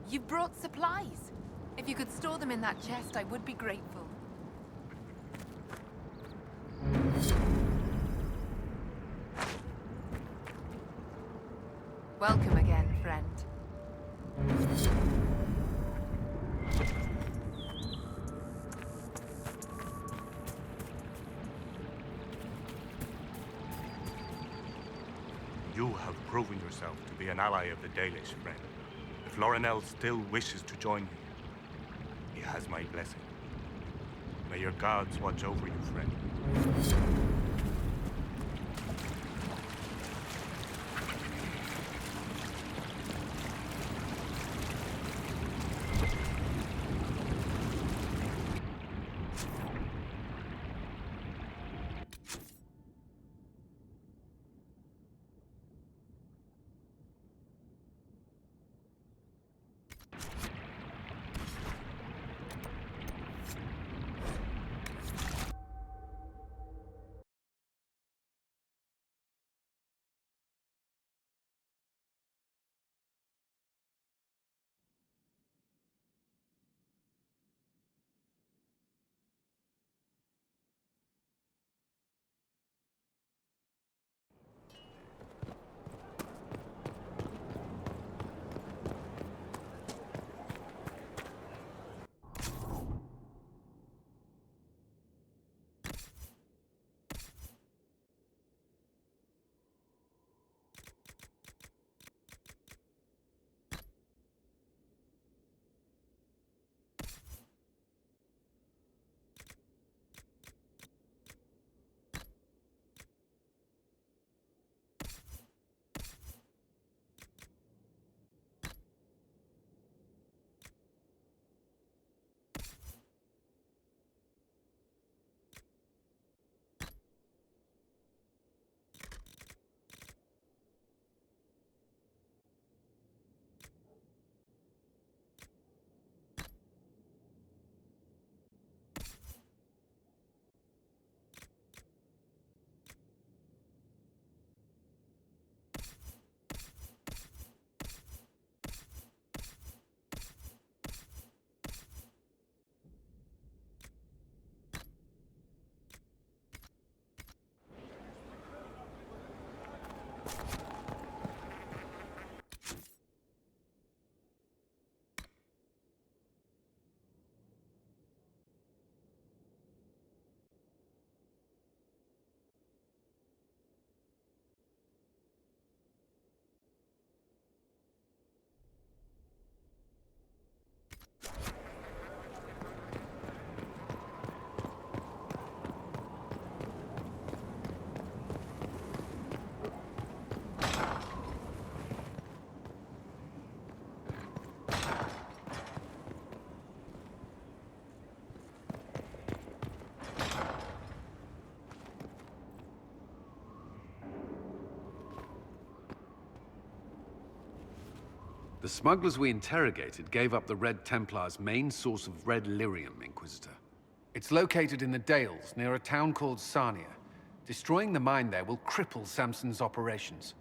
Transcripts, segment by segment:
You've brought supplies. If you could store them in that chest, I would be grateful. Welcome again, friend. You have proven yourself to be an ally of the Dalish, friend. If Lorinel still wishes to join you, he has my blessing. May your gods watch over you, friend. The smugglers we interrogated gave up the Red Templar's main source of red lyrium, Inquisitor. It's located in the Dales, near a town called Sarnia. Destroying the mine there will cripple Samson's operations.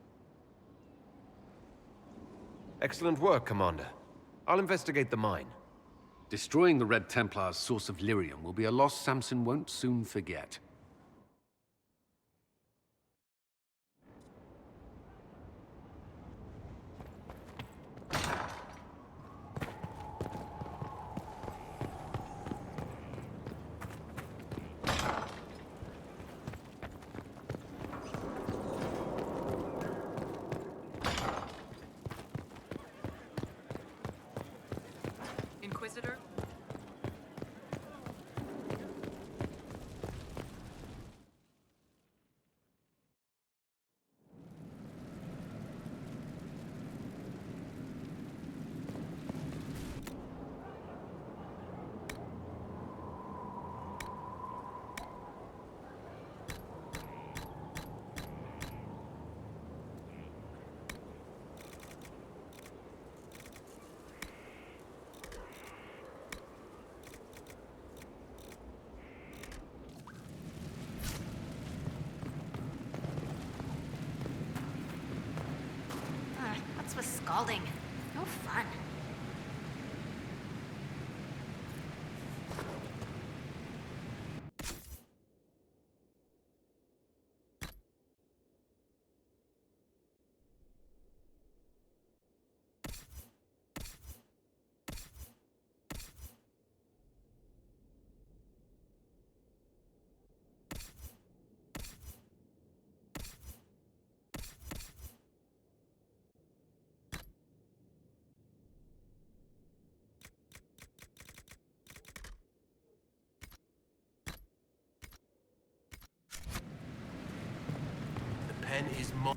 Excellent work, Commander. I'll investigate the mine. Destroying the Red Templar's source of lyrium will be a loss Samson won't soon forget. Inquisitor? What's with scalding? No fun. pen is mine.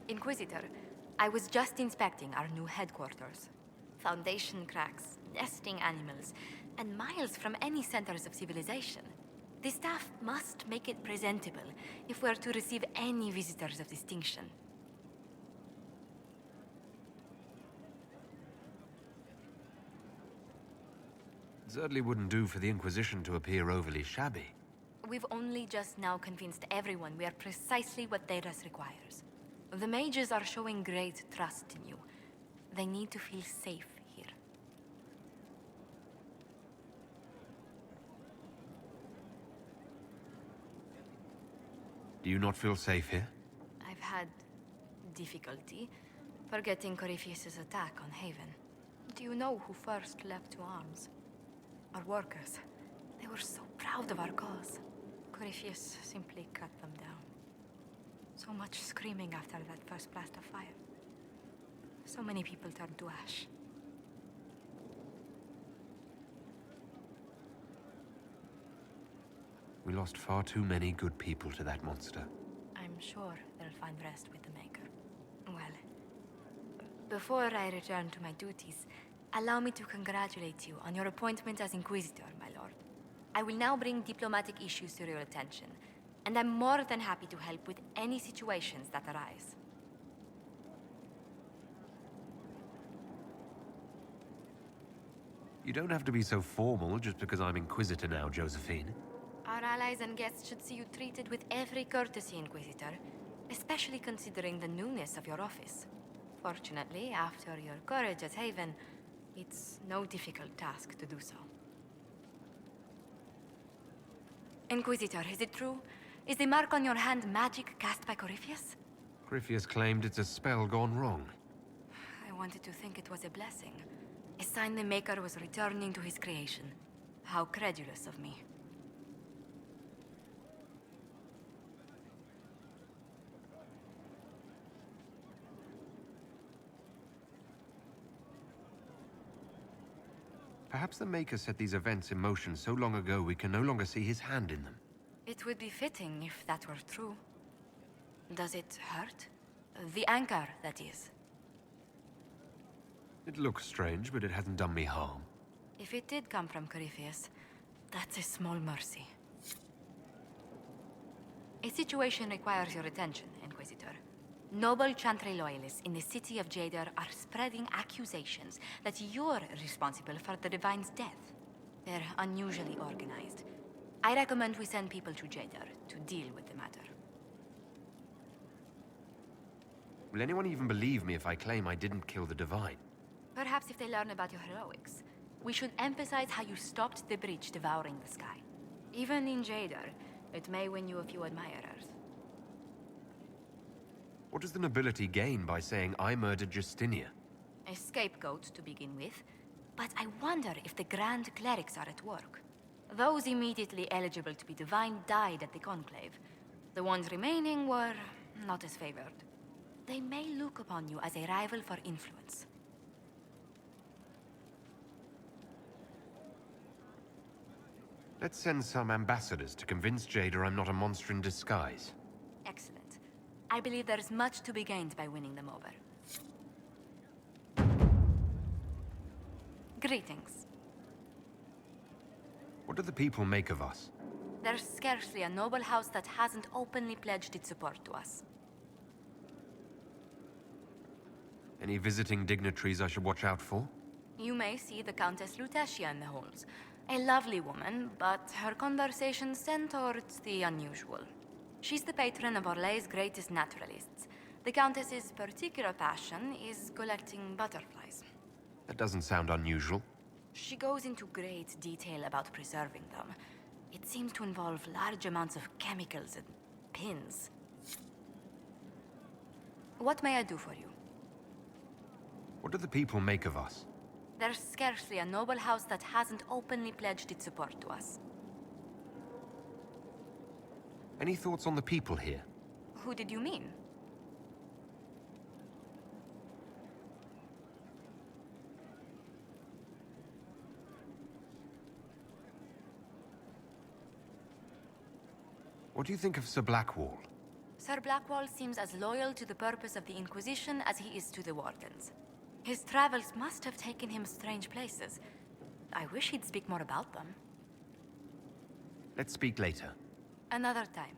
Inquisitor, I was just inspecting our new headquarters. Foundation cracks, nesting animals, and miles from any centers of civilization. The staff must make it presentable if we're to receive any visitors of distinction. It certainly wouldn't do for the Inquisition to appear overly shabby. We've only just now convinced everyone we are precisely what Thedas requires. The mages are showing great trust in you. They need to feel safe here. Do you not feel safe here? I've had difficulty forgetting Corypheus's attack on Haven. Do you know who first leapt to arms? Our workers. They were so proud of our cause. Corypheus simply cut them down. So much screaming after that first blast of fire. So many people turned to ash. We lost far too many good people to that monster. I'm sure they'll find rest with the Maker. Well, before I return to my duties, allow me to congratulate you on your appointment as Inquisitor, my lord. I will now bring diplomatic issues to your attention, and I'm more than happy to help with any situations that arise. You don't have to be so formal just because I'm Inquisitor now, Josephine. Our allies and guests should see you treated with every courtesy, Inquisitor, especially considering the newness of your office. Fortunately, after your courage at Haven, it's no difficult task to do so. Inquisitor, is it true? Is the mark on your hand magic cast by Corypheus? Corypheus claimed it's a spell gone wrong. I wanted to think it was a blessing. A sign the Maker was returning to his creation. How credulous of me. Perhaps the Maker set these events in motion so long ago we can no longer see his hand in them. It would be fitting if that were true. Does it hurt? The anchor, that is. It looks strange, but it hasn't done me harm. If it did come from Corypheus, that's a small mercy. A situation requires your attention, Inquisitor. Noble Chantry loyalists in the city of Jadar are spreading accusations that you're responsible for the Divine's death. They're unusually organized. I recommend we send people to Jadar to deal with the matter. Will anyone even believe me if I claim I didn't kill the Divine? Perhaps if they learn about your heroics. We should emphasize how you stopped the breach devouring the sky. Even in Jadar, it may win you a few admirers. What does the nobility gain by saying I murdered Justinia? A scapegoat to begin with, but I wonder if the Grand Clerics are at work. Those immediately eligible to be divine died at the Conclave. The ones remaining were not as favored. They may look upon you as a rival for influence. Let's send some ambassadors to convince Jada I'm not a monster in disguise. Excellent. I believe there is much to be gained by winning them over. Greetings. What do the people make of us? There's scarcely a noble house that hasn't openly pledged its support to us. Any visiting dignitaries I should watch out for? You may see the Countess Lutetia in the halls. A lovely woman, but her conversations tend towards the unusual. She's the patron of Orlay's greatest naturalists. The Countess's particular passion is collecting butterflies. That doesn't sound unusual. She goes into great detail about preserving them. It seems to involve large amounts of chemicals and pins. What may I do for you? What do the people make of us? There's scarcely a noble house that hasn't openly pledged its support to us. Any thoughts on the people here? Who did you mean? What do you think of Sir Blackwall? Sir Blackwall seems as loyal to the purpose of the Inquisition as he is to the Wardens. His travels must have taken him strange places. I wish he'd speak more about them. Let's speak later. Another time.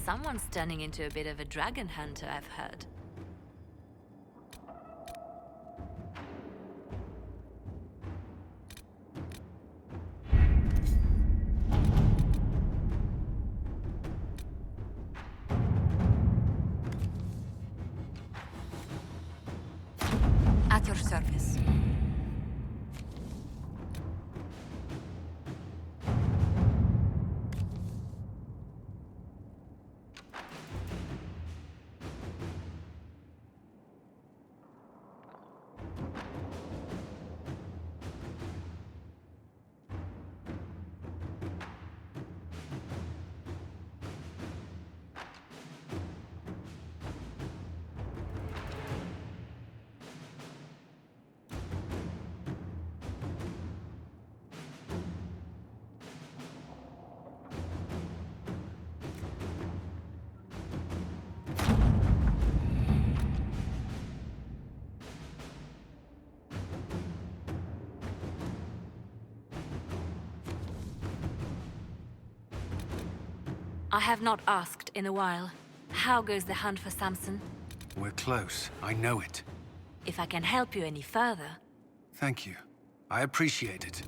Someone's turning into a bit of a dragon hunter, I've heard. At your service. I have not asked in a while. How goes the hunt for Samson? We're close. I know it. If I can help you any further... Thank you. I appreciate it.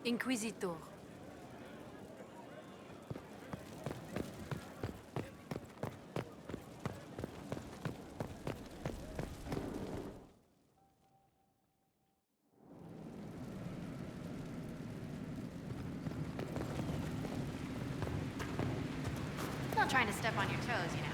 Inquisitor. Not trying to step on your toes, you know.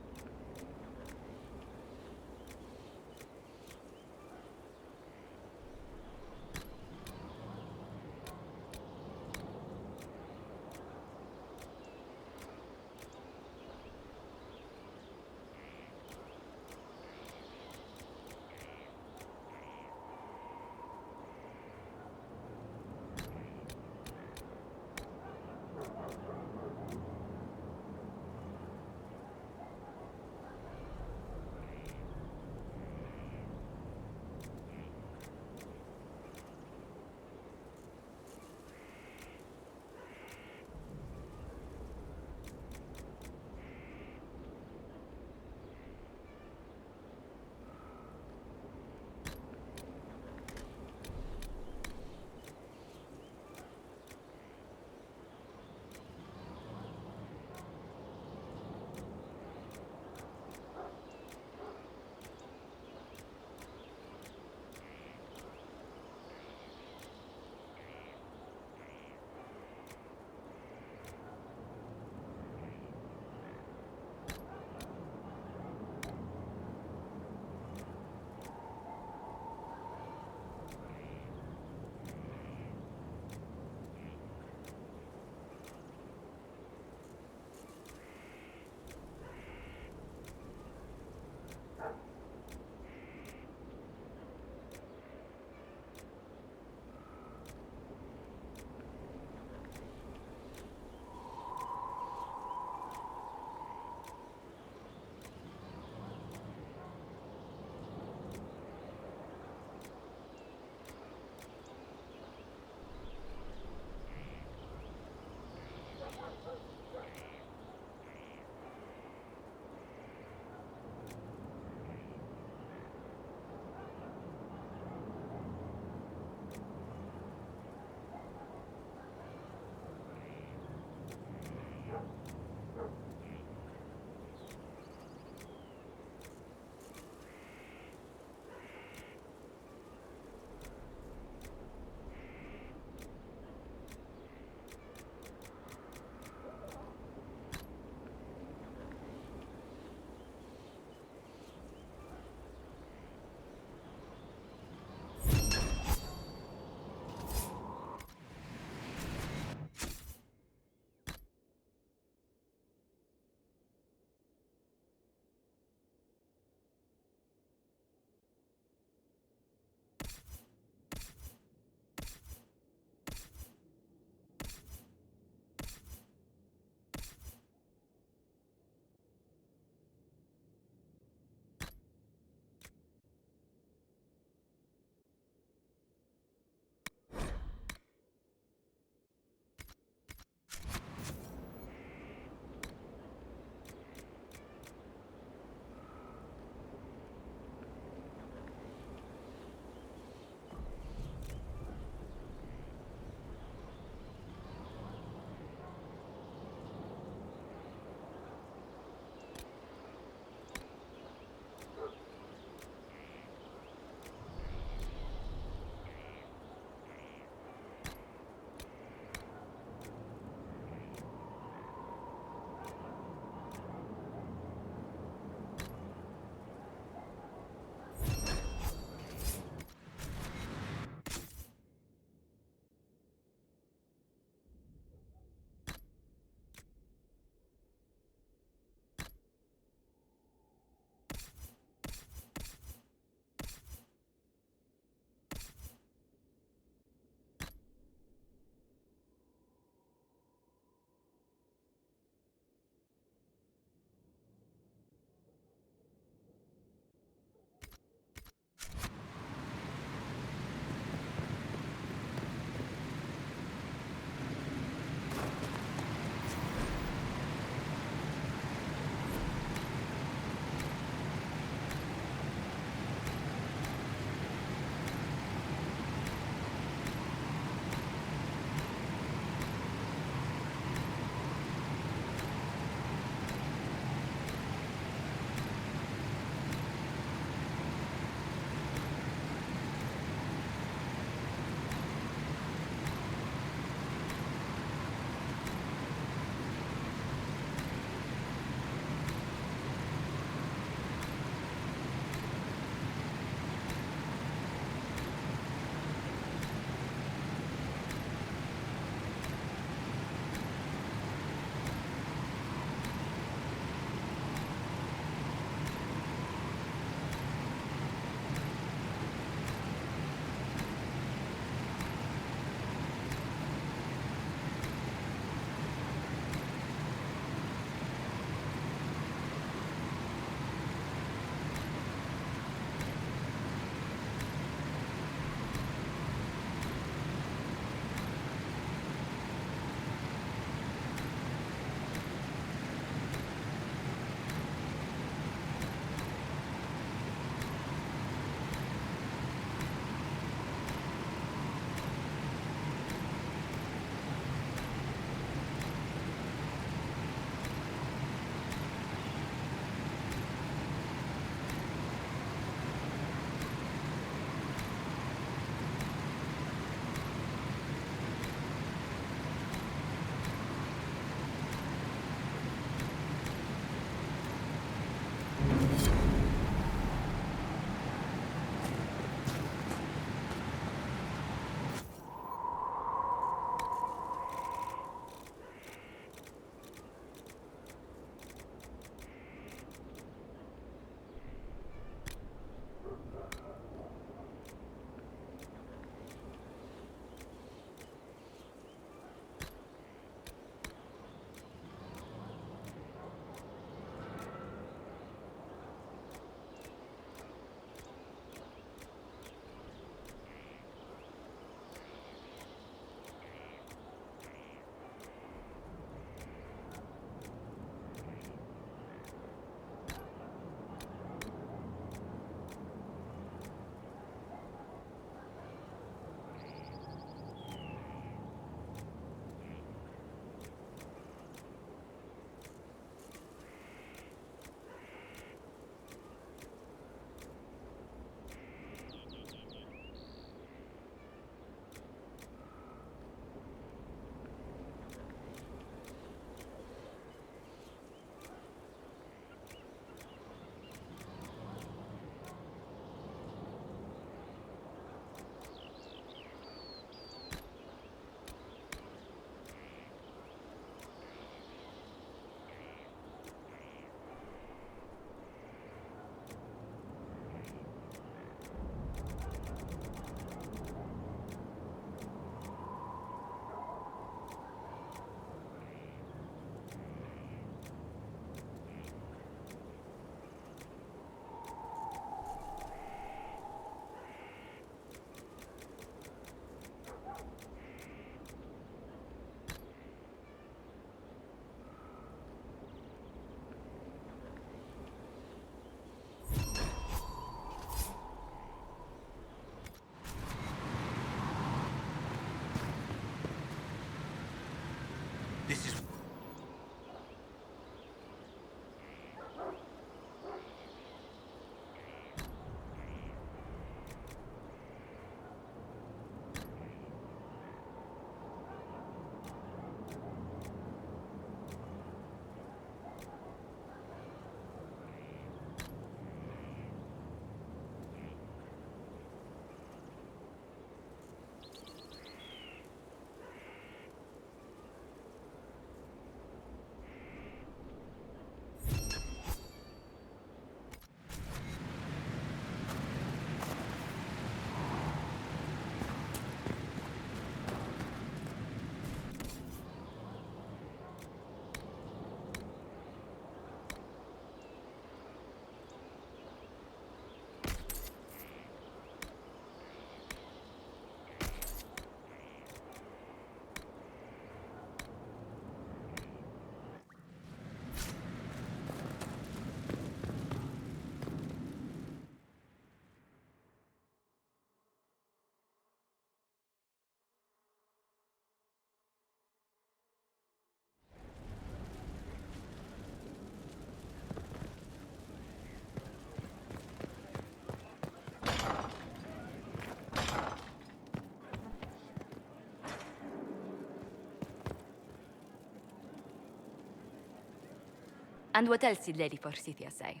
And what else did Lady Forsythia say?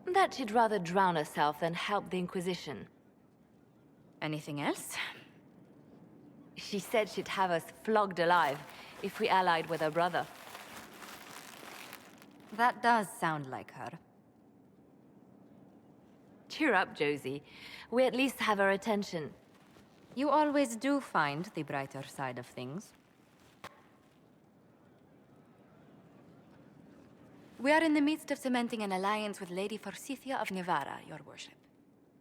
That she'd rather drown herself than help the Inquisition. Anything else? She said she'd have us flogged alive if we allied with her brother. That does sound like her. Cheer up, Josie. We at least have her attention. You always do find the brighter side of things. We are in the midst of cementing an alliance with Lady Forsythia of Navarra, your worship.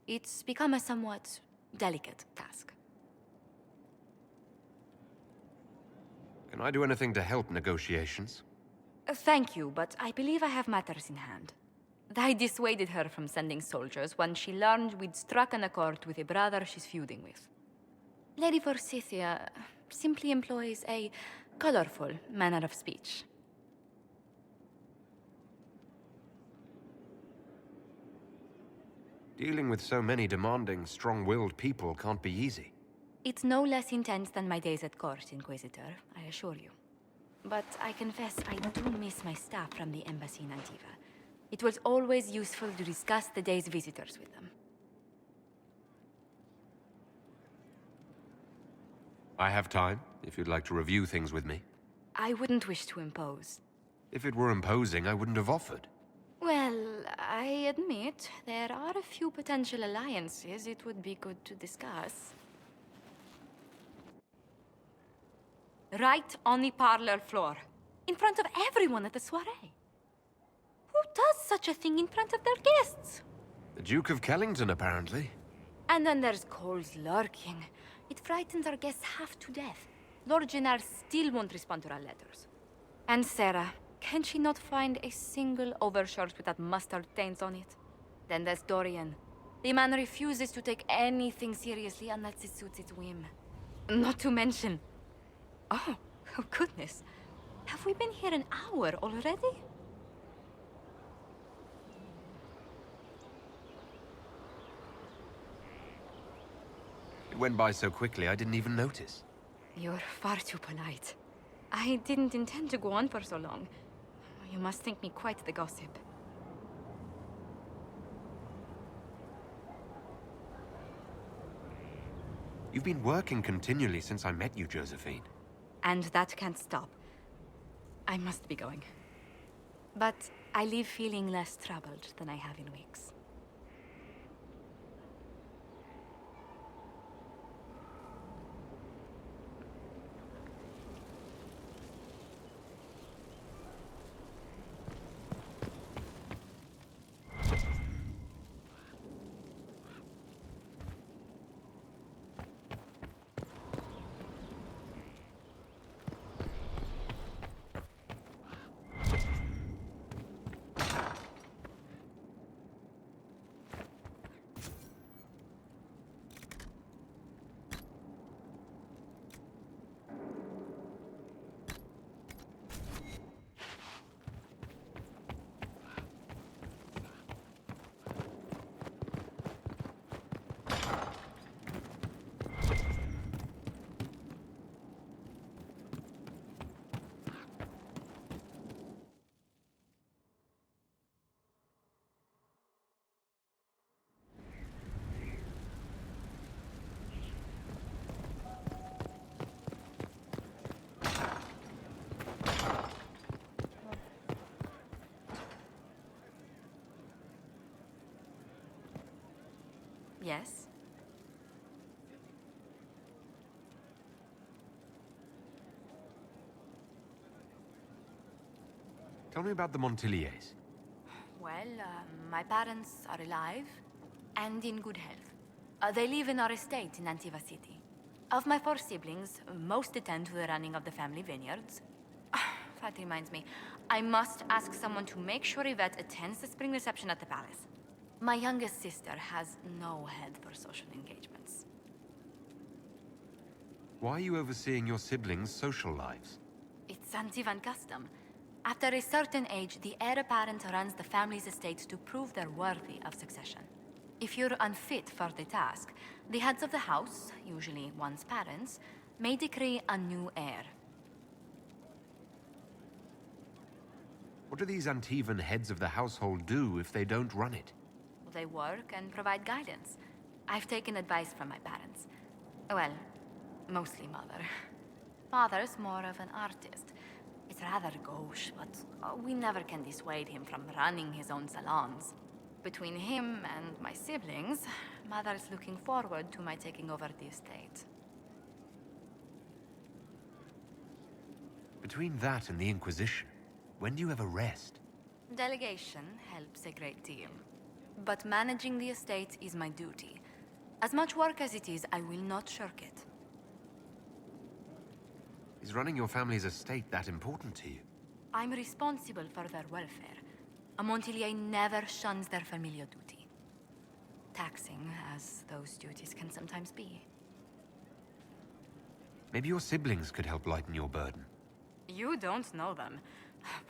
It's become a somewhat delicate task. Can I do anything to help negotiations? Thank you, but I believe I have matters in hand. I dissuaded her from sending soldiers when she learned we'd struck an accord with a brother she's feuding with. Lady Forsythia simply employs a colorful manner of speech. Dealing with so many demanding, strong-willed people can't be easy. It's no less intense than my days at court, Inquisitor, I assure you. But I confess I do miss my staff from the embassy in Antiva. It was always useful to discuss the day's visitors with them. I have time, if you'd like to review things with me. I wouldn't wish to impose. If it were imposing, I wouldn't have offered. Well, I admit there are a few potential alliances it would be good to discuss. Right on the parlor floor, in front of everyone at the soiree. Who does such a thing in front of their guests? The Duke of Kellington, apparently. And then there's Cole's lurking. It frightens our guests half to death. Lord Gennard still won't respond to our letters. And Sarah, can she not find a single overshirt without mustard stains on it? Then there's Dorian. The man refuses to take anything seriously unless it suits his whim. Not to mention... Oh goodness. Have we been here an hour already? It went by so quickly I didn't even notice. You're far too polite. I didn't intend to go on for so long. You must think me quite the gossip. You've been working continually since I met you, Josephine. And that can't stop. I must be going. But I leave feeling less troubled than I have in weeks. Yes? Tell me about the Montiliers. Well, my parents are alive and in good health. They live in our estate in Antiva City. Of my 4 siblings, most attend to the running of the family vineyards. That reminds me, I must ask someone to make sure Yvette attends the spring reception at the palace. My youngest sister has no head for social engagements. Why are you overseeing your siblings' social lives? It's Antivan custom. After a certain age, the heir apparent runs the family's estate to prove they're worthy of succession. If you're unfit for the task, the heads of the house, usually one's parents, may decree a new heir. What do these Antivan heads of the household do if they don't run it? They work and provide guidance. I've taken advice from my parents. Well, mostly mother. Father's more of an artist. It's rather gauche, but we never can dissuade him from running his own salons. Between him and my siblings, mother's looking forward to my taking over the estate. Between that and the Inquisition, when do you ever rest? Delegation helps a great deal. But managing the estate is my duty. As much work as it is, I will not shirk it. Is running your family's estate that important to you? I'm responsible for their welfare. A Montilier never shuns their familial duty. Taxing, as those duties can sometimes be. Maybe your siblings could help lighten your burden. You don't know them.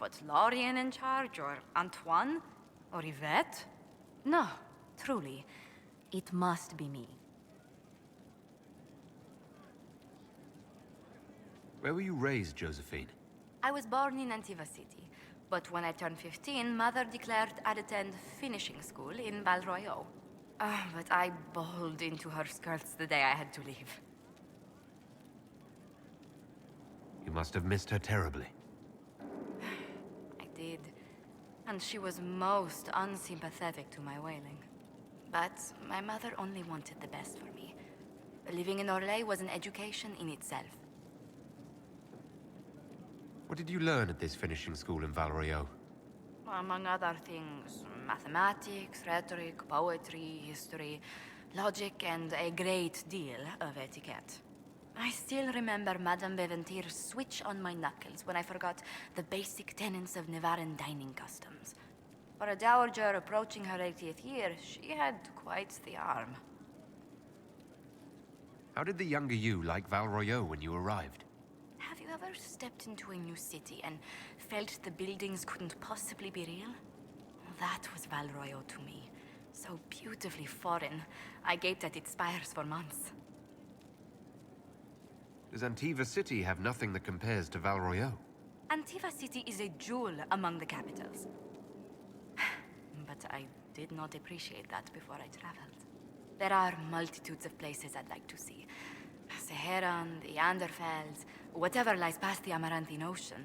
But Lorien in charge, or Antoine, or Yvette? No, truly. It must be me. Where were you raised, Josephine? I was born in Antiva City, but when I turned 15, Mother declared I'd attend finishing school in Val Royeaux. But I bawled into her skirts the day I had to leave. You must have missed her terribly. I did. And she was most unsympathetic to my wailing. But my mother only wanted the best for me. Living in Orlais was an education in itself. What did you learn at this finishing school in Val Royeaux? Among other things, mathematics, rhetoric, poetry, history, logic, and a great deal of etiquette. I still remember Madame Beventir's switch on my knuckles when I forgot the basic tenets of Nevaran dining customs. For a dowager approaching her 80th year, she had quite the arm. How did the younger you like Val Royeaux when you arrived? Have you ever stepped into a new city and felt the buildings couldn't possibly be real? That was Val Royeaux to me. So beautifully foreign, I gaped at its spires for months. Does Antiva City have nothing that compares to Val Royeaux? Antiva City is a jewel among the capitals. But I did not appreciate that before I traveled. There are multitudes of places I'd like to see. Seheran, the Anderfels, whatever lies past the Amaranthine Ocean.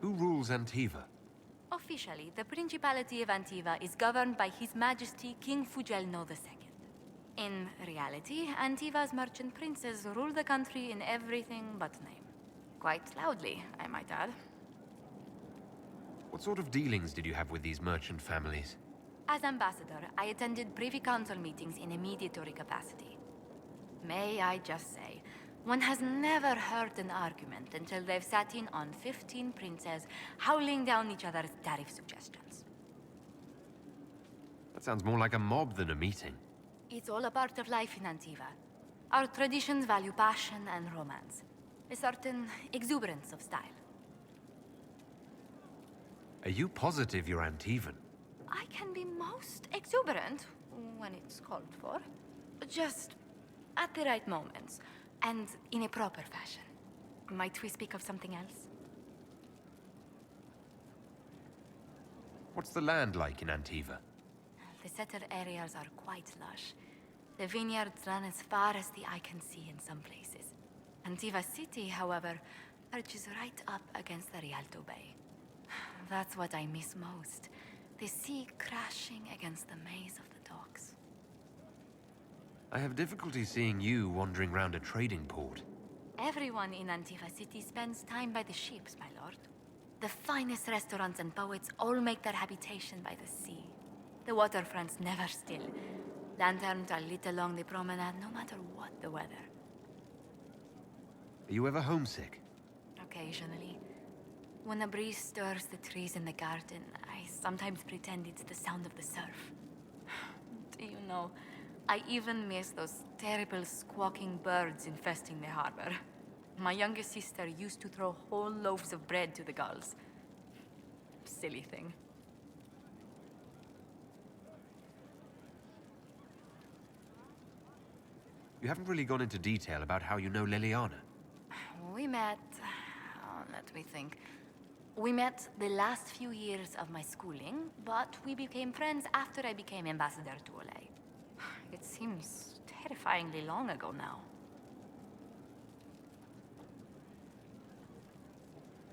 Who rules Antiva? Officially, the Principality of Antiva is governed by His Majesty King Fugelno II. In reality, Antiva's merchant princes rule the country in everything but name. Quite loudly, I might add. What sort of dealings did you have with these merchant families? As ambassador, I attended Privy Council meetings in a mediatory capacity. May I just say, one has never heard an argument until they've sat in on 15 princes howling down each other's tariff suggestions. That sounds more like a mob than a meeting. It's all a part of life in Antiva. Our traditions value passion and romance. A certain exuberance of style. Are you positive you're Antivan? I can be most exuberant when it's called for. Just at the right moments, and in a proper fashion. Might we speak of something else? What's the land like in Antiva? The settled areas are quite lush. The vineyards run as far as the eye can see in some places. Antiva City, however, perches right up against the Rialto Bay. That's what I miss most. The sea crashing against the maze of the docks. I have difficulty seeing you wandering round a trading port. Everyone in Antiva City spends time by the ships, my lord. The finest restaurants and poets all make their habitation by the sea. The waterfront's never still. Lanterns are lit along the promenade no matter what the weather. Are you ever homesick? Occasionally. When a breeze stirs the trees in the garden, I sometimes pretend it's the sound of the surf. Do you know, I even miss those terrible squawking birds infesting the harbor. My youngest sister used to throw whole loaves of bread to the gulls. Silly thing. You haven't really gone into detail about how you know Liliana. We met... let me think. We met the last few years of my schooling, but we became friends after I became ambassador to Olay. It seems terrifyingly long ago now.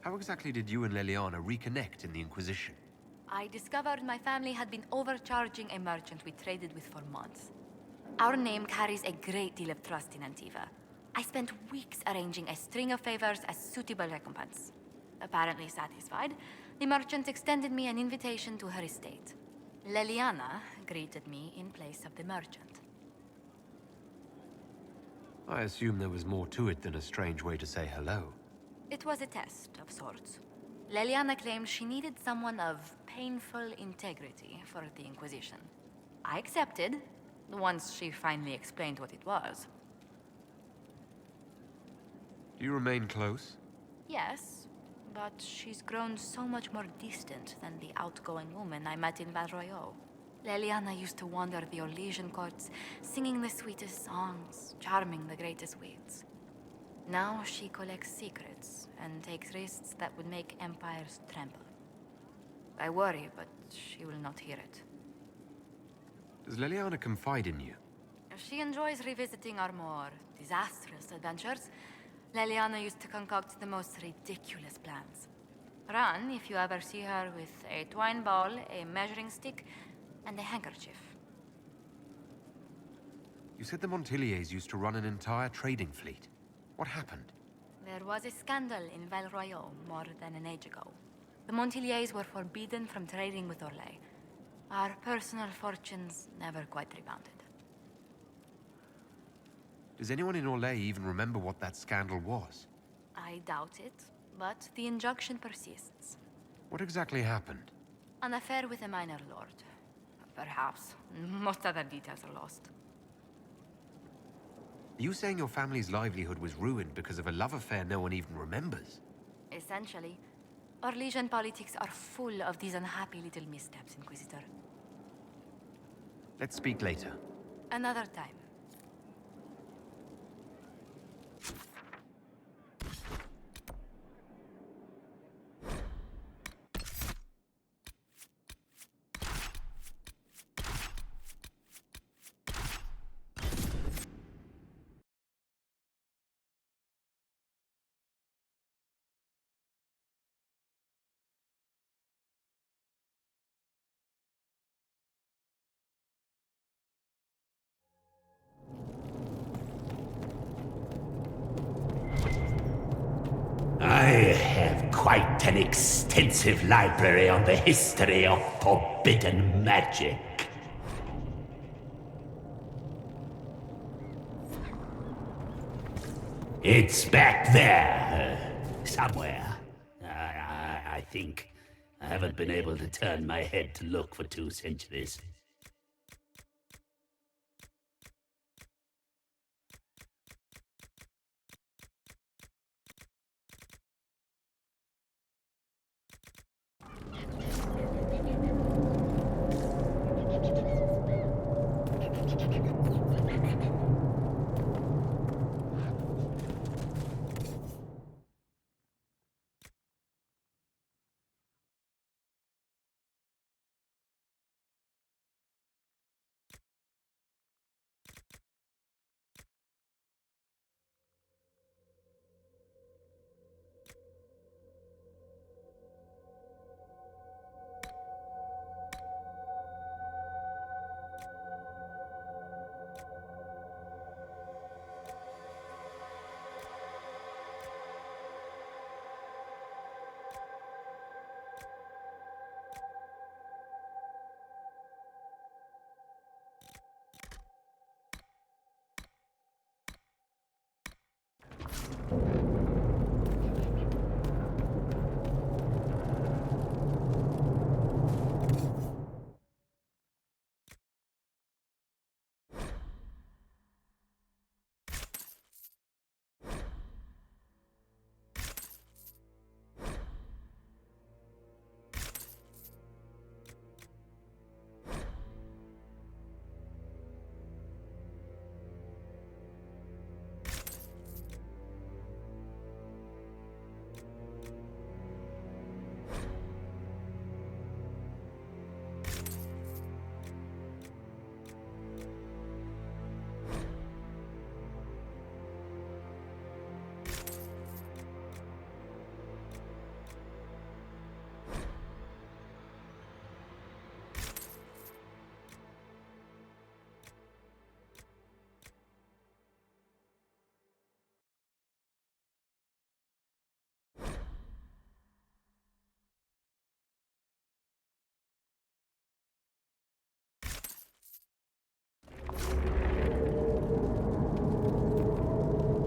How exactly did you and Liliana reconnect in the Inquisition? I discovered my family had been overcharging a merchant we traded with for months. Our name carries a great deal of trust in Antiva. I spent weeks arranging a string of favors as suitable recompense. Apparently satisfied, the merchant extended me an invitation to her estate. Liliana greeted me in place of the merchant. I assume there was more to it than a strange way to say hello. It was a test of sorts. Liliana claimed she needed someone of painful integrity for the Inquisition. I accepted, once she finally explained what it was. Do you remain close? Yes, but she's grown so much more distant than the outgoing woman I met in Val Royeaux. Liliana used to wander the Orlesian courts, singing the sweetest songs, charming the greatest wits. Now she collects secrets and takes risks that would make empires tremble. I worry, but she will not hear it. Does Liliana confide in you? She enjoys revisiting our more disastrous adventures. Liliana used to concoct the most ridiculous plans. Run if you ever see her with a twine ball, a measuring stick, and a handkerchief. You said the Montiliers used to run an entire trading fleet. What happened? There was a scandal in Val Royeaux more than an age ago. The Montiliers were forbidden from trading with Orlais. Our personal fortunes never quite rebounded. Does anyone in Orlais even remember what that scandal was? I doubt it, but the injunction persists. What exactly happened? An affair with a minor lord. Perhaps. Most other details are lost. Are you saying your family's livelihood was ruined because of a love affair no one even remembers? Essentially, Orlesian politics are full of these unhappy little missteps, Inquisitor. Let's speak later. Another time. I have quite an extensive library on the history of forbidden magic. It's back there, somewhere. I think. I haven't been able to turn my head to look for 2 centuries.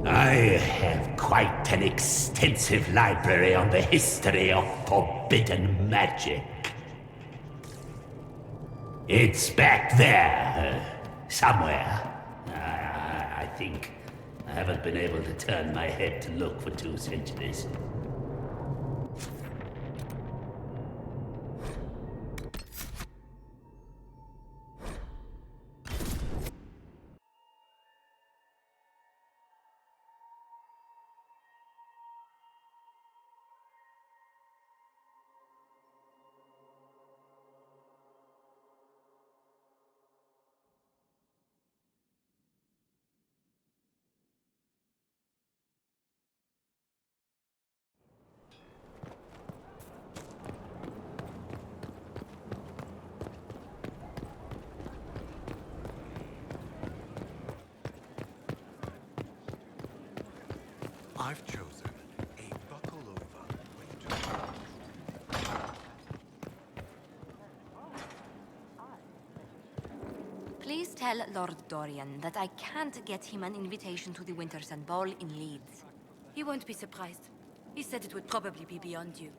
I have quite an extensive library on the history of forbidden magic. It's back there, somewhere. I think I haven't been able to turn my head to look for 2 centuries. I've chosen a buckle over. Please tell Lord Dorian that I can't get him an invitation to the Wintersun Ball in Leeds. He won't be surprised. He said it would probably be beyond you.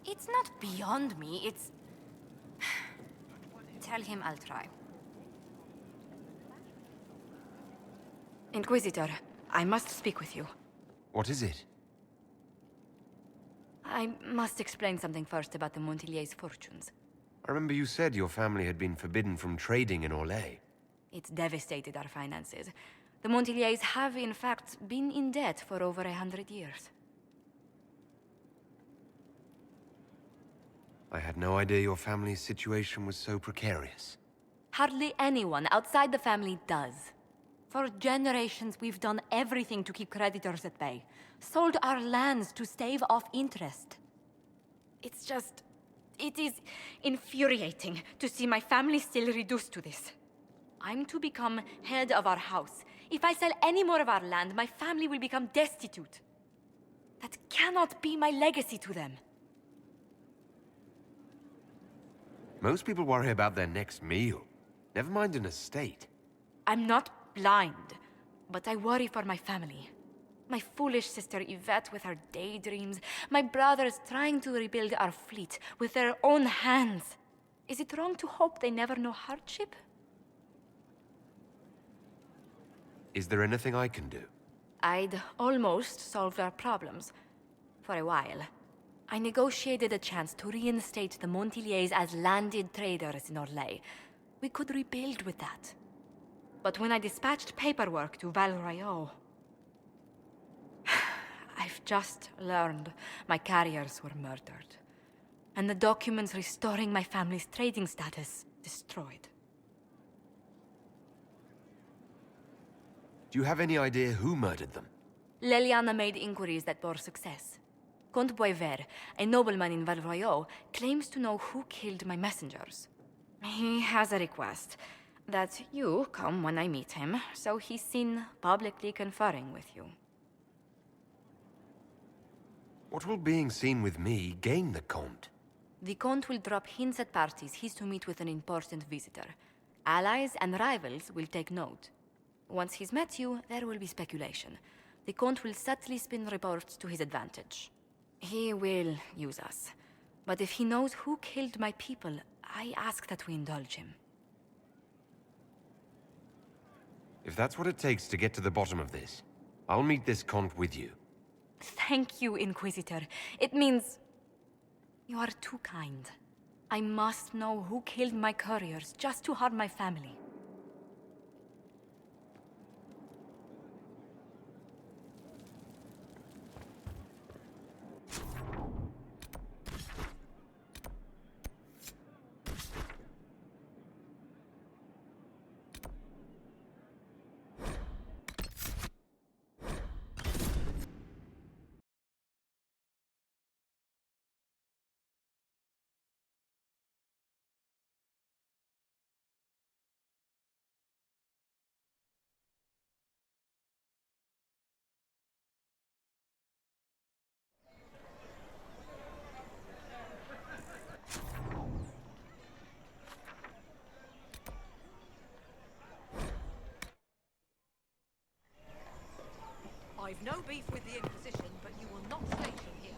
It's not beyond me, it's... Tell him I'll try. Inquisitor, I must speak with you. What is it? I must explain something first about the Montillier's fortunes. I remember you said your family had been forbidden from trading in Orlais. It's devastated our finances. The Montillier's have, in fact, been in debt for over 100 years. I had no idea your family's situation was so precarious. Hardly anyone outside the family does. For generations, we've done everything to keep creditors at bay. Sold our lands to stave off interest. It's just... it is infuriating to see my family still reduced to this. I'm to become head of our house. If I sell any more of our land, my family will become destitute. That cannot be my legacy to them. Most people worry about their next meal. Never mind an estate. I'm not blind, but I worry for my family. My foolish sister Yvette with her daydreams. My brothers trying to rebuild our fleet with their own hands. Is it wrong to hope they never know hardship? Is there anything I can do? I'd almost solved our problems. For a while. I negotiated a chance to reinstate the Montillier's as landed traders in Orlais. We could rebuild with that. But when I dispatched paperwork to Val Royeaux... I've just learned my carriers were murdered. And the documents restoring my family's trading status destroyed. Do you have any idea who murdered them? Leliana made inquiries that bore success. Comte Boisvert, a nobleman in Val Royeaux, claims to know who killed my messengers. He has a request that you come when I meet him, so he's seen publicly conferring with you. What will being seen with me gain the Comte? The Comte will drop hints at parties he's to meet with an important visitor. Allies and rivals will take note. Once he's met you, there will be speculation. The Comte will subtly spin reports to his advantage. He will use us. But if he knows who killed my people, I ask that we indulge him. If that's what it takes to get to the bottom of this, I'll meet this Comte with you. Thank you, Inquisitor. It means... you are too kind. I must know who killed my couriers just to harm my family. I've no beef with the Inquisition, but you will not station here.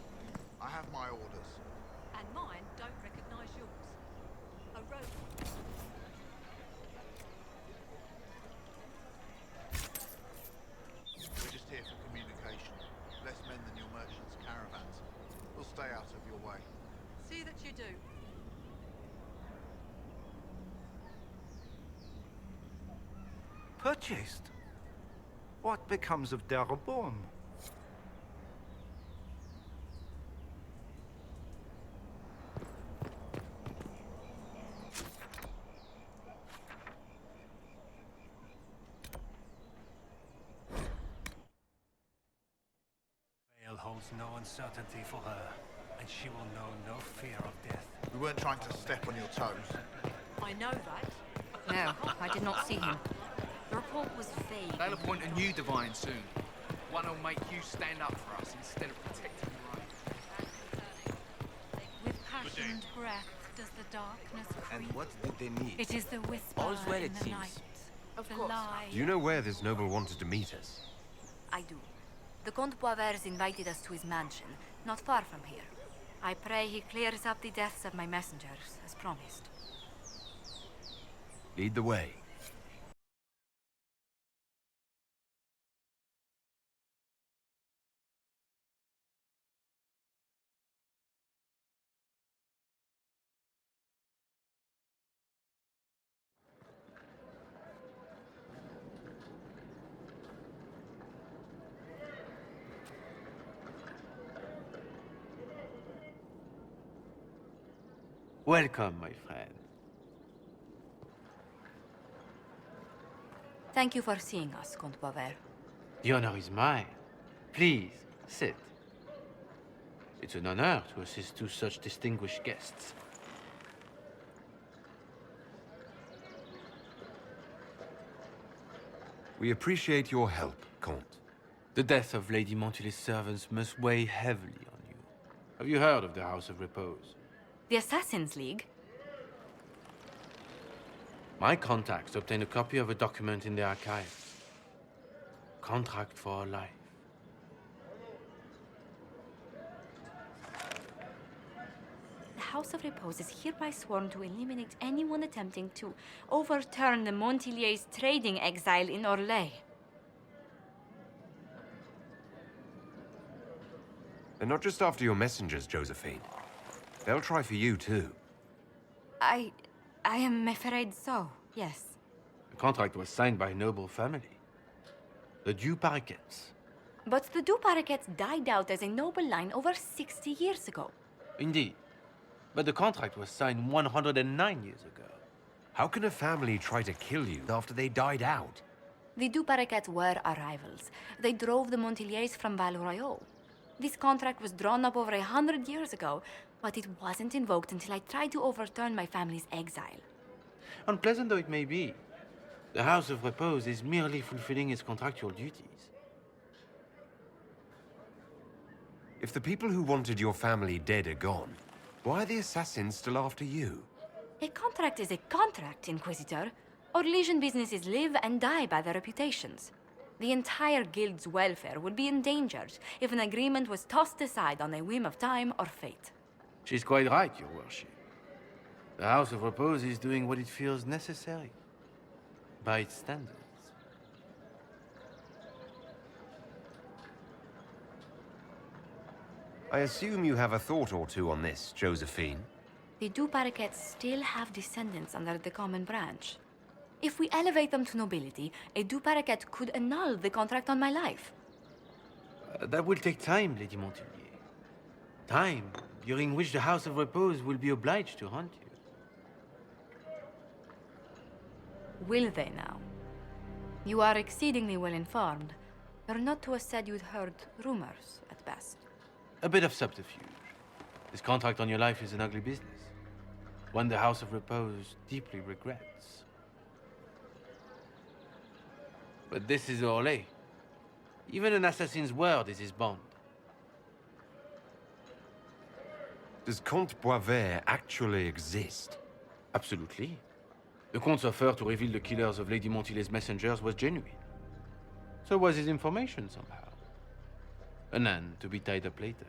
I have my orders. And mine don't recognize yours. A road. We're just here for communication. Less men than your merchants' caravans. We'll stay out of your way. See that you do. Purchased? What becomes of Darabon? Vale holds no uncertainty for her, and she will know no fear of death. We weren't trying to step on your toes. I know that. No, I did not see him. The report was vague. They'll appoint a new divine soon. One who'll make you stand up for us instead of protecting your own. With passionate breath does the darkness creep. And what did they need? It is the whisper All's well, in it the seems. night. Of the course. lie. Do you know where this noble wanted to meet us? I do. The Comte Boisvert invited us to his mansion, not far from here. I pray he clears up the deaths of my messengers, as promised. Lead the way. Welcome, my friend. Thank you for seeing us, Comte Boisvert. The honor is mine. Please, sit. It's an honor to assist two such distinguished guests. We appreciate your help, Comte. The death of Lady Montily's servants must weigh heavily on you. Have you heard of the House of Repose? The Assassin's League? My contacts obtained a copy of a document in the archives. Contract for a life. The House of Repose is hereby sworn to eliminate anyone attempting to overturn the Montilier's trading exile in Orlais. They're not just after your messengers, Josephine. They'll try for you, too. I am afraid so, yes. The contract was signed by a noble family. The Du Paraquets. But the Du Paraquets died out as a noble line over 60 years ago. Indeed. But the contract was signed 109 years ago. How can a family try to kill you after they died out? The Du Paraquets were our rivals. They drove the Montiliers from Val Royal. This contract was drawn up over 100 years ago, but it wasn't invoked until I tried to overturn my family's exile. Unpleasant though it may be, the House of Repose is merely fulfilling its contractual duties. If the people who wanted your family dead are gone, why are the assassins still after you? A contract is a contract, Inquisitor. Our Legion businesses live and die by their reputations. The entire guild's welfare would be endangered if an agreement was tossed aside on a whim of time or fate. She's quite right, Your Worship. The House of Repose is doing what it feels necessary, by its standards. I assume you have a thought or two on this, Josephine. The Du Paraquets still have descendants under the common branch. If we elevate them to nobility, a Du Paraquet could annul the contract on my life. That will take time, Lady Montilier. Time during which the House of Repose will be obliged to hunt you. Will they now? You are exceedingly well informed. You're not to have said you'd heard rumors, at best. A bit of subterfuge. This contract on your life is an ugly business. One the House of Repose deeply regrets. But this is Orlais. Even an assassin's word is his bond. Does Comte Boisvert actually exist? Absolutely. The Comte's offer to reveal the killers of Lady Montilier's messengers was genuine. So was his information somehow. An end to be tied up later.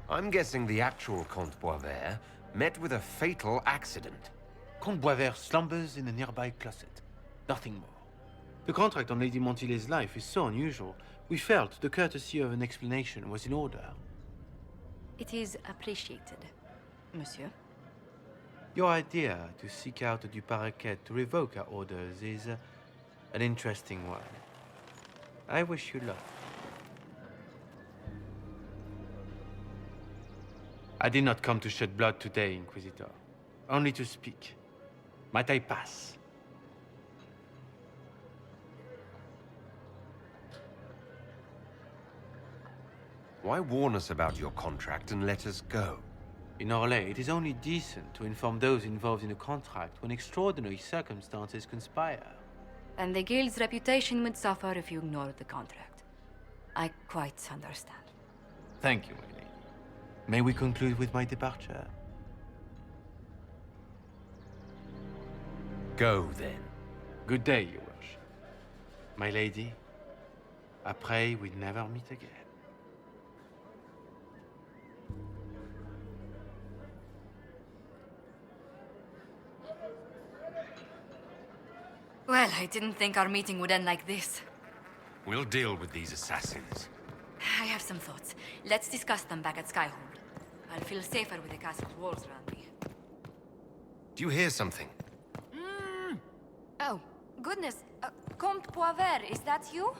I'm guessing the actual Comte Boisvert met with a fatal accident. Comte Boisvert slumbers in a nearby closet. Nothing more. The contract on Lady Montillier's life is so unusual, we felt the courtesy of an explanation was in order. It is appreciated, monsieur. Your idea to seek out the Duparequet to revoke our orders is an interesting one. I wish you luck. I did not come to shed blood today, Inquisitor. Only to speak. Might I pass? Why warn us about your contract and let us go? In Orlais, it is only decent to inform those involved in a contract when extraordinary circumstances conspire. And the guild's reputation would suffer if you ignored the contract. I quite understand. Thank you, my lady. May we conclude with my departure? Go, then. Good day, your worship. My lady, I pray we never meet again. Well, I didn't think our meeting would end like this. We'll deal with these assassins. I have some thoughts. Let's discuss them back at Skyhold. I'll feel safer with the castle's walls around me. Do you hear something? Oh, goodness. Comte Poivert, is that you?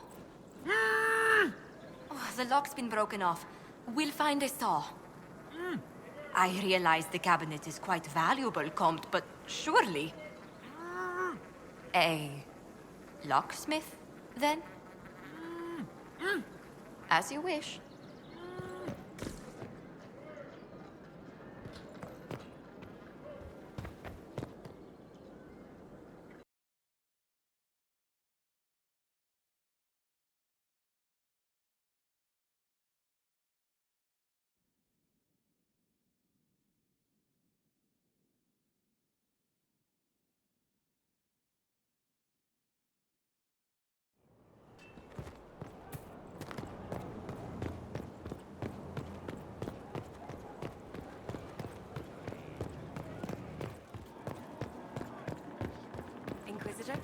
Oh, the lock's been broken off. We'll find a saw. I realize the cabinet is quite valuable, Comte, but surely... A locksmith, then? As you wish. Inquisitor?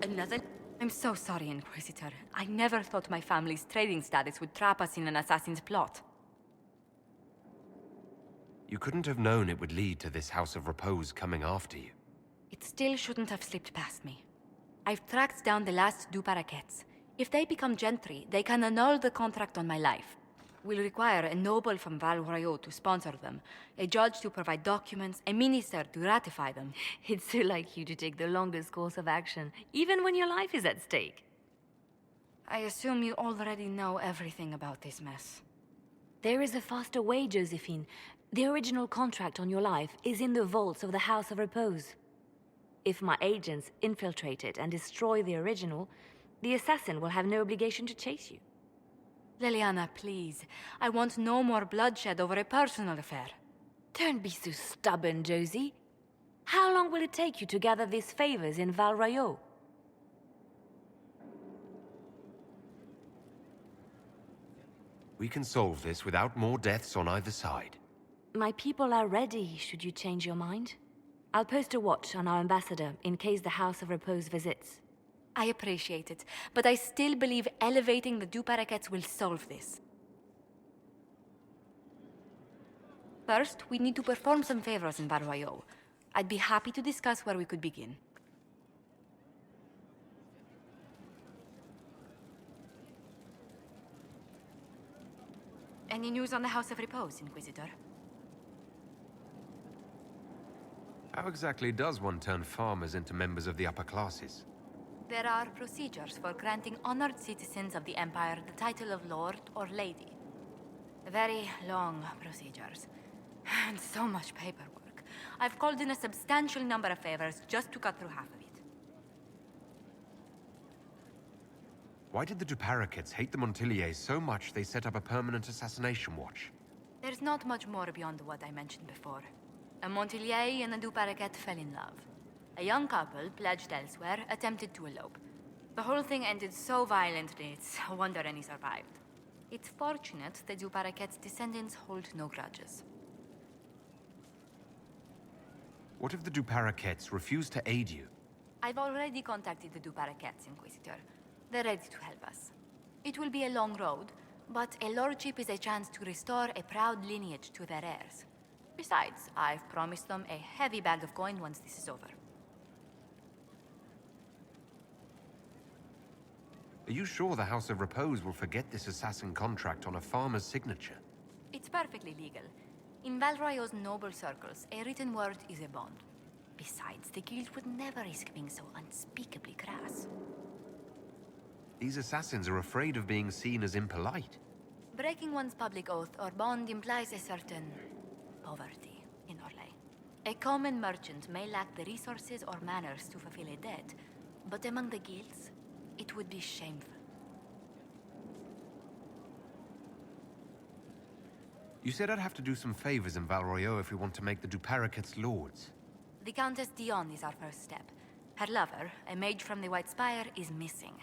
Another? I'm so sorry, Inquisitor. I never thought my family's trading status would trap us in an assassin's plot. You couldn't have known it would lead to this House of Repose coming after you. It still shouldn't have slipped past me. I've tracked down the last Duparequets. If they become gentry, they can annul the contract on my life. We'll require a noble from Val Royaux to sponsor them, a judge to provide documents, a minister to ratify them. It's so like you to take the longest course of action, even when your life is at stake. I assume you already know everything about this mess. There is a faster way, Josephine. The original contract on your life is in the vaults of the House of Repose. If my agents infiltrate it and destroy the original, the assassin will have no obligation to chase you. Liliana, please. I want no more bloodshed over a personal affair. Don't be so stubborn, Josie. How long will it take you to gather these favors in Val Royaux? We can solve this without more deaths on either side. My people are ready, should you change your mind. I'll post a watch on our ambassador in case the House of Repose visits. I appreciate it, but I still believe elevating the Duparequets will solve this. First, we need to perform some favors in Val Royaux. I'd be happy to discuss where we could begin. Any news on the House of Repose, Inquisitor? How exactly does one turn farmers into members of the upper classes? There are procedures for granting honored citizens of the Empire the title of Lord or Lady. Very long procedures. And so much paperwork. I've called in a substantial number of favors just to cut through half of it. Why did the Duparequets hate the Montilliers so much they set up a permanent assassination watch? There's not much more beyond what I mentioned before. A Montilier and a Duparequet fell in love. A young couple, pledged elsewhere, attempted to elope. The whole thing ended so violently, it's a wonder any survived. It's fortunate the Duparequet's descendants hold no grudges. What if the Duparequets refuse to aid you? I've already contacted the Duparequets, Inquisitor. They're ready to help us. It will be a long road, but a lordship is a chance to restore a proud lineage to their heirs. Besides, I've promised them a heavy bag of coin once this is over. Are you sure the House of Repose will forget this assassin contract on a farmer's signature? It's perfectly legal. In Val Royeaux's noble circles, a written word is a bond. Besides, the guild would never risk being so unspeakably crass. These assassins are afraid of being seen as impolite. Breaking one's public oath or bond implies a certain poverty in Orlais. A common merchant may lack the resources or manners to fulfill a debt, but among the guilds, it would be shameful. You said I'd have to do some favors in Val Royeaux if we want to make the Duparequets lords. The Countess Dion is our first step. Her lover, a mage from the White Spire, is missing.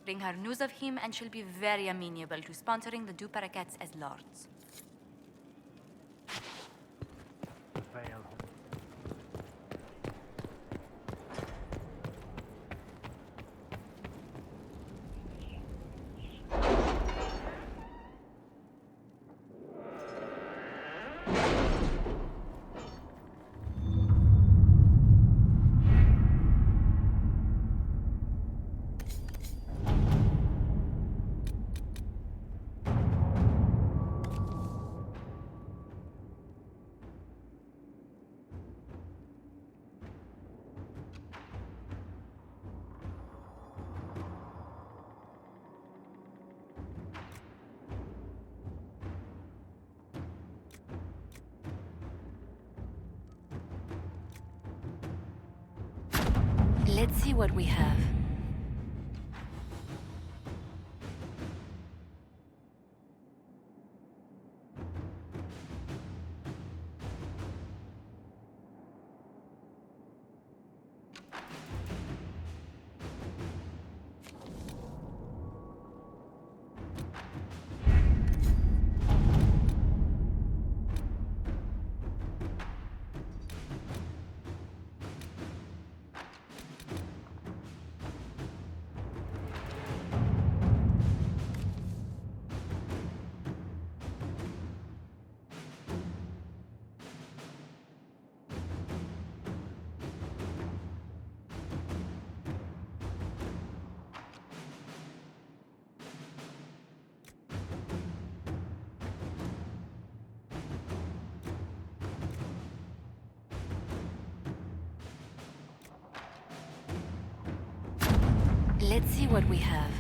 Bring her news of him and she'll be very amenable to sponsoring the Duparequets as lords. Let's see what we have. Let's see what we have.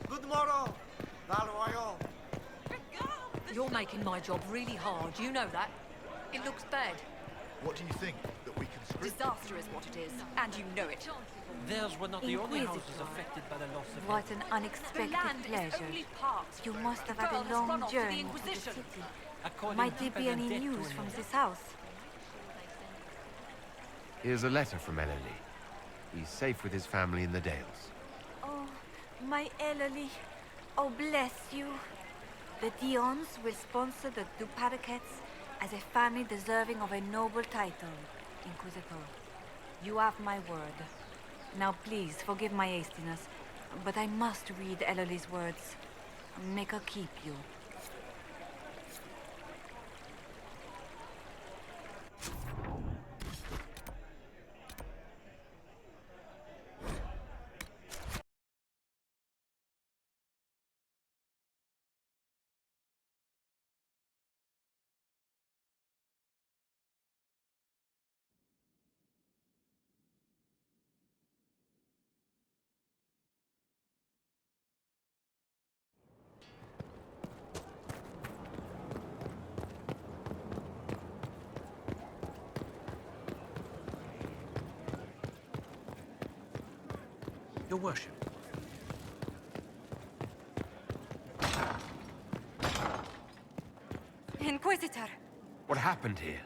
Good morrow, Valroyal. You're making my job really hard, you know that. It looks bad. What do you think? That we can script? Disaster is what it is, and you know it. Theirs were not the only Inquisitor. houses affected by the loss of What an The unexpected land is pleasure. only part. You must have The had girl a has run long off to the journey to the Inquisition. city. According Might to there be any Benedetto news in from there. this house? Here's a letter from Ellerly. He's safe with his family in the Dales. Oh, my Ellerly. Oh, bless you. The Dions will sponsor the Duparakets as a family deserving of a noble title, Inquisitor. You have my word. Now please, forgive my hastiness, but I must read Ellerly's words. Make her keep you. Your worship. Inquisitor! What happened here?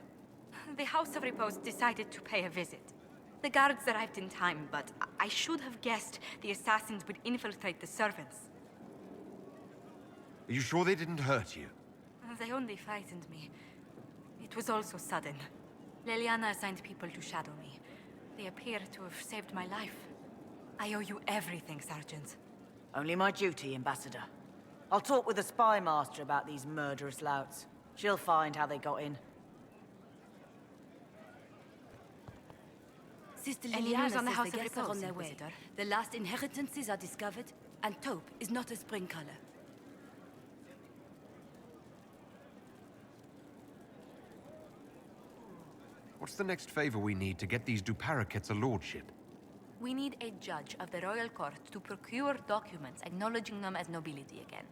The House of Repose decided to pay a visit. The guards arrived in time, but I should have guessed the assassins would infiltrate the servants. Are you sure they didn't hurt you? They only frightened me. It was all so sudden. Leliana assigned people to shadow me. They appear to have saved my life. I owe you everything, Sergeant. Only my duty, Ambassador. I'll talk with the spy master about these murderous louts. She'll find how they got in. Sister Any Liliana news on the says House the of guests are Repose, on their way. Inquisitor? The last inheritances are discovered, and taupe is not a spring color. What's the next favor we need to get these Duparakets a lordship? We need a judge of the royal court to procure documents acknowledging them as nobility again.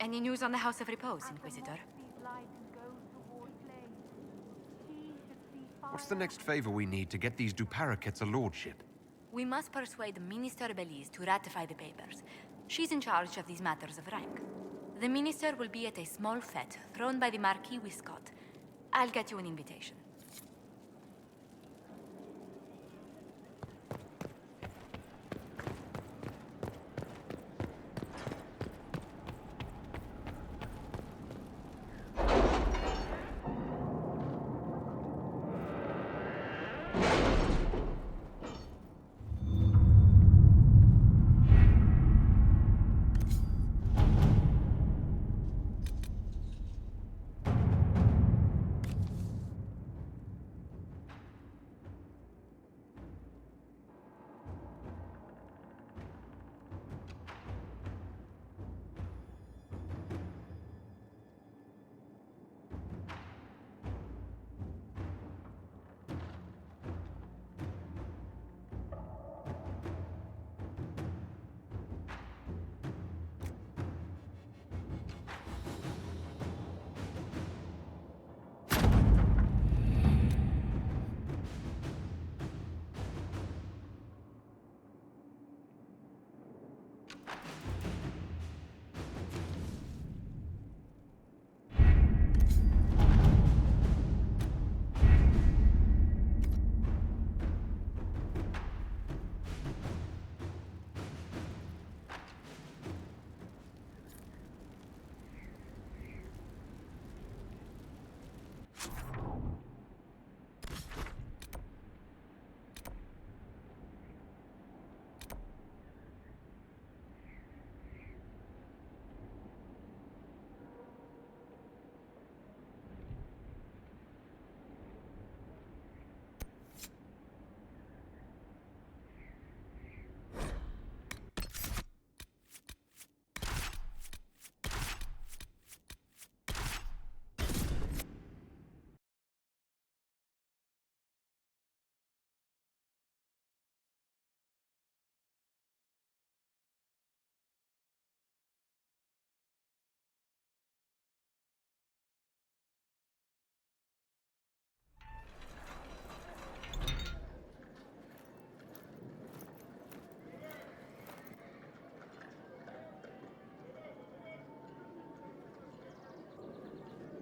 Any news on the House of Repose, Inquisitor? What's the next favor we need to get these Duparakets a lordship? We must persuade Minister Belize to ratify the papers. She's in charge of these matters of rank. The minister will be at a small fete thrown by the Marquis Wiscott. I'll get you an invitation.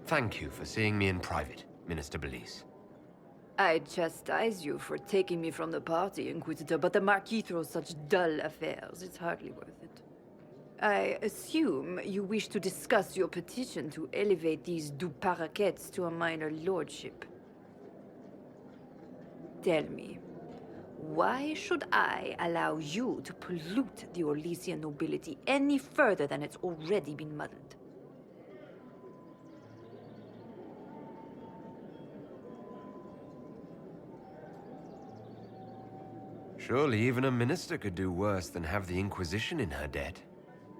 Thank you for seeing me in private, Minister Belize. I chastise you for taking me from the party, Inquisitor, but the Marquis throws such dull affairs. It's hardly worth it. I assume you wish to discuss your petition to elevate these Duparakets to a minor lordship. Tell me, why should I allow you to pollute the Orlesian nobility any further than it's already been muddled? Surely even a minister could do worse than have the Inquisition in her debt.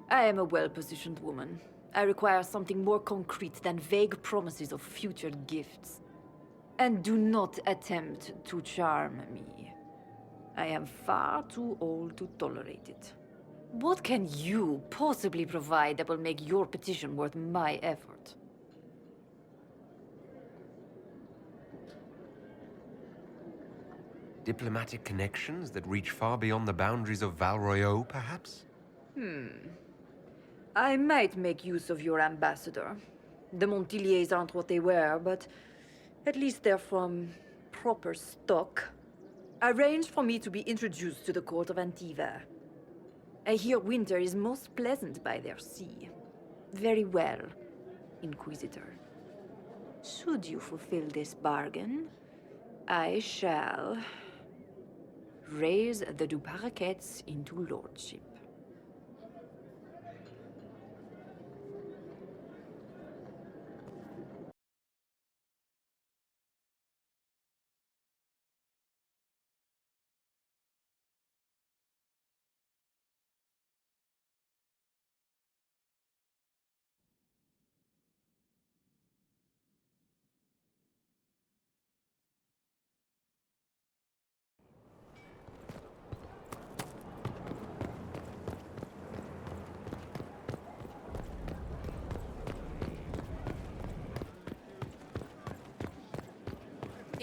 I am a well-positioned woman. I require something more concrete than vague promises of future gifts. And do not attempt to charm me. I am far too old to tolerate it. What can you possibly provide that will make your petition worth my effort? Diplomatic connections that reach far beyond the boundaries of Val Royeaux, perhaps? I might make use of your ambassador. The Montiliers aren't what they were, but at least they're from proper stock. Arrange for me to be introduced to the court of Antiva. I hear winter is most pleasant by their sea. Very well, Inquisitor. Should you fulfill this bargain, I shall raise the Duparakets into lordship.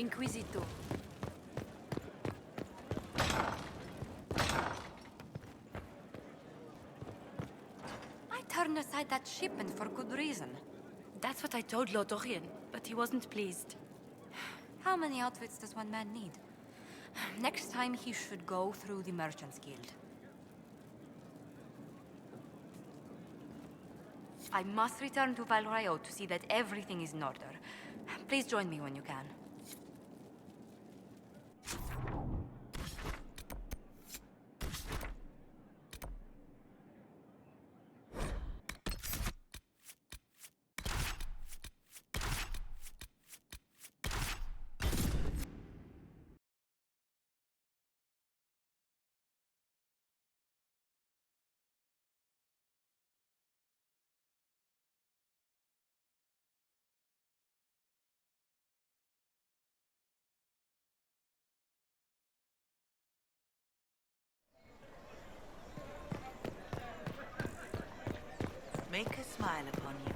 Inquisitor. I turned aside that shipment for good reason. That's what I told Lord Dorian, but he wasn't pleased. How many outfits does one man need? Next time he should go through the Merchants Guild. I must return to Valrayo to see that everything is in order. Please join me when you can. Make a smile upon you.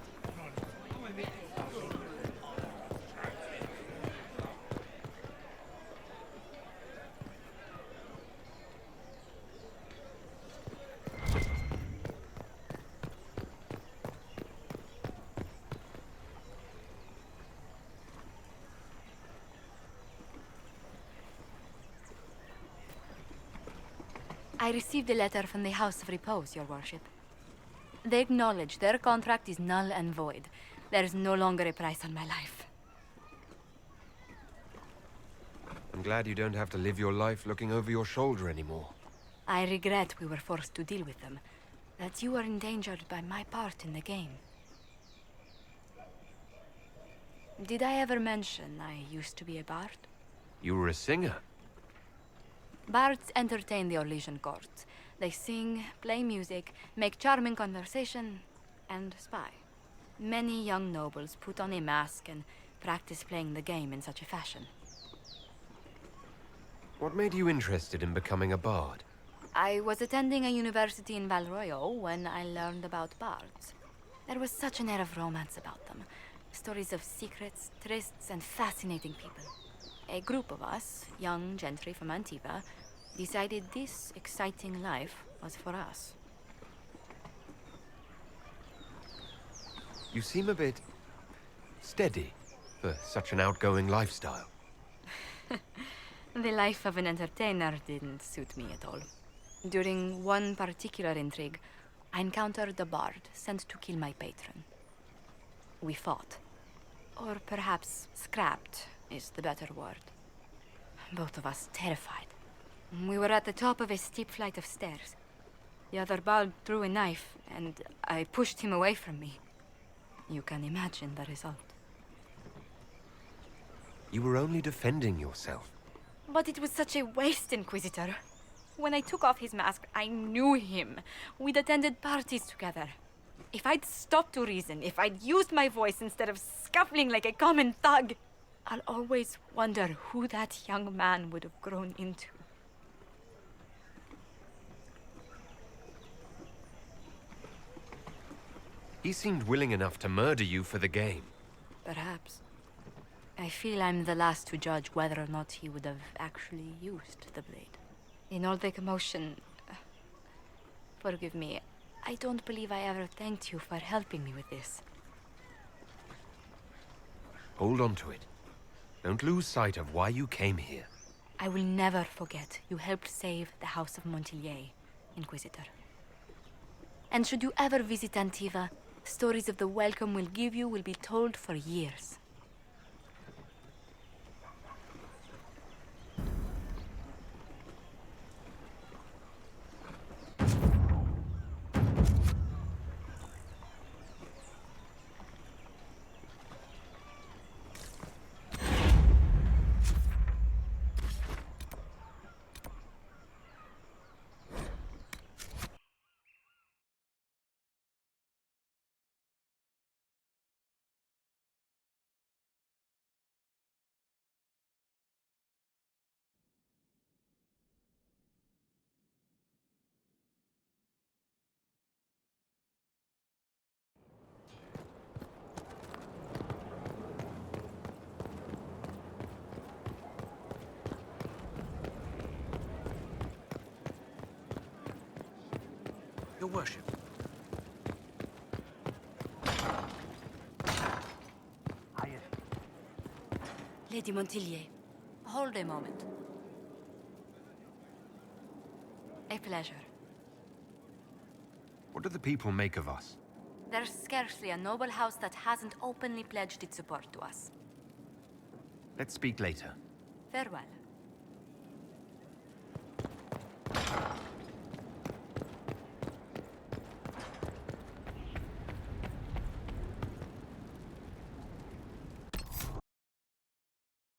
I received a letter from the House of Repose, Your Worship. They acknowledge their contract is null and void. There is no longer a price on my life. I'm glad you don't have to live your life looking over your shoulder anymore. I regret we were forced to deal with them. That you were endangered by my part in the game. Did I ever mention I used to be a bard? You were a singer. Bards entertain the Orlesian court. They sing, play music, make charming conversation, and spy. Many young nobles put on a mask and practice playing the game in such a fashion. What made you interested in becoming a bard? I was attending a university in Valroyo when I learned about bards. There was such an air of romance about them. Stories of secrets, trysts, and fascinating people. A group of us, young gentry from Antiva, decided this exciting life was for us. You seem a bit steady for such an outgoing lifestyle. The life of an entertainer didn't suit me at all. During one particular intrigue, I encountered a bard sent to kill my patron. We fought. Or perhaps scrapped is the better word. Both of us terrified. We were at the top of a steep flight of stairs. The other bard threw a knife, and I pushed him away from me. You can imagine the result. You were only defending yourself. But it was such a waste, Inquisitor. When I took off his mask, I knew him. We'd attended parties together. If I'd stopped to reason, if I'd used my voice instead of scuffling like a common thug, I'll always wonder who that young man would have grown into. He seemed willing enough to murder you for the game. Perhaps. I feel I'm the last to judge whether or not he would have actually used the blade. In all the commotion... forgive me, I don't believe I ever thanked you for helping me with this. Hold on to it. Don't lose sight of why you came here. I will never forget you helped save the House of Montilyet, Inquisitor. And should you ever visit Antiva, stories of the welcome we'll give you will be told for years. Your worship. Lady Montilyet, hold a moment. A pleasure. What do the people make of us? There's scarcely a noble house that hasn't openly pledged its support to us. Let's speak later. Farewell.